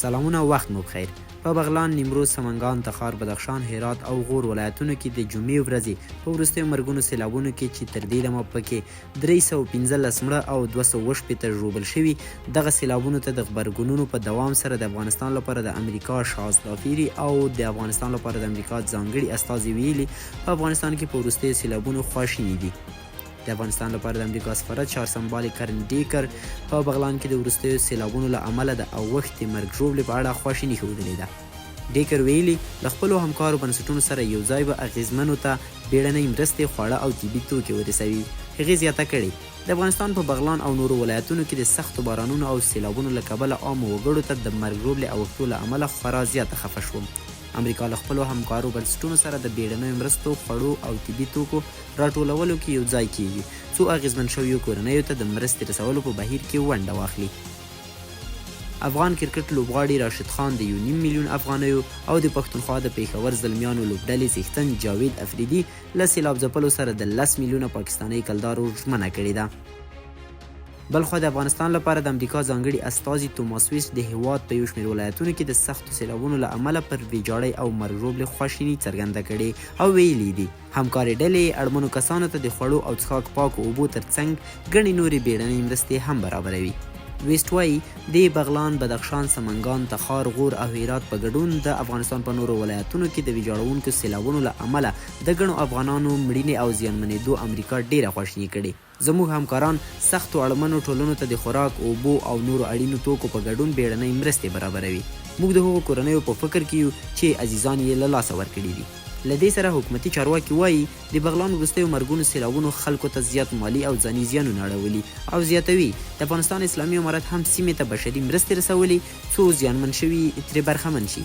سلامونه او وخت مو بخیر. په بغلان، نیمروز، سمنګان، تخار، بدخشان، هرات او غور ولایتونو کې د جمعې ورځې په وروستیو مرګونو سیلابونو کې چې تر دې دمه پکې 315 مړه او 218 ژوبل شوي، دغه سیلابونو ته د غبرګونونو په دوام سره د افغانستان لپاره د امریکا شاهزادافیری او د افغانستان لپاره د امریکا ځانګړي استازي ویلي په افغانستان کې په وروستیو سیلابونو خواشیني دي. د افغانستان لپاره د امریکا سفارت شارسمبال کرن ډیکر په بغلان کې د وروستیو سیلابونو له امله د اوښتې مرګ ژوبلې په اړه خواشیني ښودلې ده. ډیکر ویلي له خپلو همکارو بنسټونو سره یو ځای به اغیزمنو ته بیړنۍ مرستې، خواړه او طبي توکي ورسوي. هغې زیاته کړې د افغانستان په بغلان او نورو ولایتونو کې د سختو بارانونو او سیلابونو له کبله عامو وګړو ته د مرګ ژوبلې اوښتو له امله خورا زیاته خفه شوم. امریکا له خپلو همکارو بنسټونو سره د بیړنیو مرستو، خوړو او طبي توکو راټولولو کې یو ځای کیږي څو اغیزمن شویو کورنیو ته د مرستې رسولو په بهیر کې ونډه واخلي. افغان کرکټ لوبغاړي راشد خان د 1.5 میلیون افغانیو او د پښتونخوا د پیښور زلمیانو لوبډلې څښتن جاوید افریدي له سیلاب ځپلو سره د 10 میلیونه پاکستاني کلدارو ژمنه کړې ده. بلخوا د افغانستان لپاره د امریکا ځانګړي استازي توماس ویس د هیواد په یو شمېر ولایتونو کې د سختو سیلابونو له امله پر ویجاړۍ او مرګ ژوبلې خواشیني څرګنده کړې او ویلي دي همکارې ډلې اړمنو کسانو ته د خوړو او څښاک پاکو اوبو ترڅنګ ګڼې نورې بیړنۍ مرستې هم برابروي. ویسټ وایي د بغلان، بدخشان، سمنګان، تخار، غور او هرات په ګډون د افغانستان په نورو ولایتونو کې د ویجاړونکو سیلابونو له امله د ګڼو افغانانو مړینې او زیانمنېدو امریکا ډیره خواشیني کړې. زموږ همکاران سختو اړمنو ټولنو ته د خوراک، اوبو او نورو اړینو توکو په ګډون بیړنۍ مرستې برابروي. موږ د هغو کورنیو په فکر کې یو چې عزیزان یې له لاسه ورکړي دي. له دې سره حکومتي چارواکي وایي د بغلان وروستیو مرګونو سیلابونو خلکو ته زیات مالي او ځاني زیانونه اړولي او زیاتوي د افغانستان اسلامي امارت هم سیمې ته بشري مرستې رسولي څو زیانمن شوي ترې برخمن شي.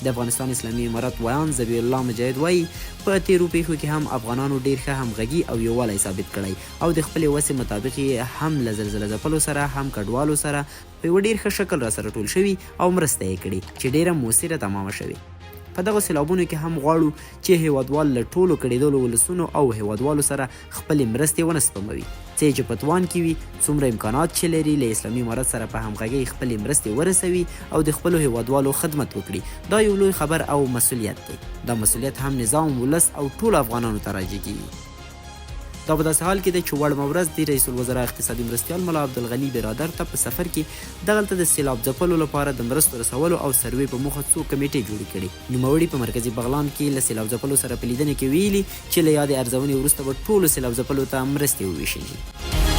د افغانستان اسلامي امارت ویان ذبیح الله مجاهد وایي په تیرو پیښو کې هم افغانانو ډیر ښه همغږي او یووالی ثابت کړی او د خپلې وسې مطابق یې هم له زلزله ځپلو سره هم کډوالو سره په یو ډیر ښه شکل راسره ټول شوي او مرسته یې کړې چې ډیره مؤثره تمامه شوې. په دغه سیلابونو کې هم غواړو چې هیوادوال له ټولو کړېدلو ولسونو او هیوادوالو سره خپلې مرستې ونه سپموي، څه چې په توان کې وي څومره امکانات چې لري له اسلامي امارت سره په همغږۍ خپلې مرستې ورسوي او د خپلو هیوادوالو خدمت وکړي. دا یو لوی خبر او مسؤلیت دی. دا مسؤلیت هم نظام، ولس او ټولو افغانانو ته راجع کیږي. دا په داسې حال کې دی چې وړمه ورځ د رئیس الوزرا اقتصادي مرستیال ملا عبدالغني برادر ته په سفر کې دغلته د سیلاب ځپلو لپاره د مرستو رسولو او سروې په موخه څو کمیټې جوړې کړي. نوموړي په مرکزي بغلان کې له سیلاب ځپلو سره په لیدنه کې ویلي چې له یادې ارزونې وروسته به ټولو سیلاب ځپلو ته مرستې وویشل شي.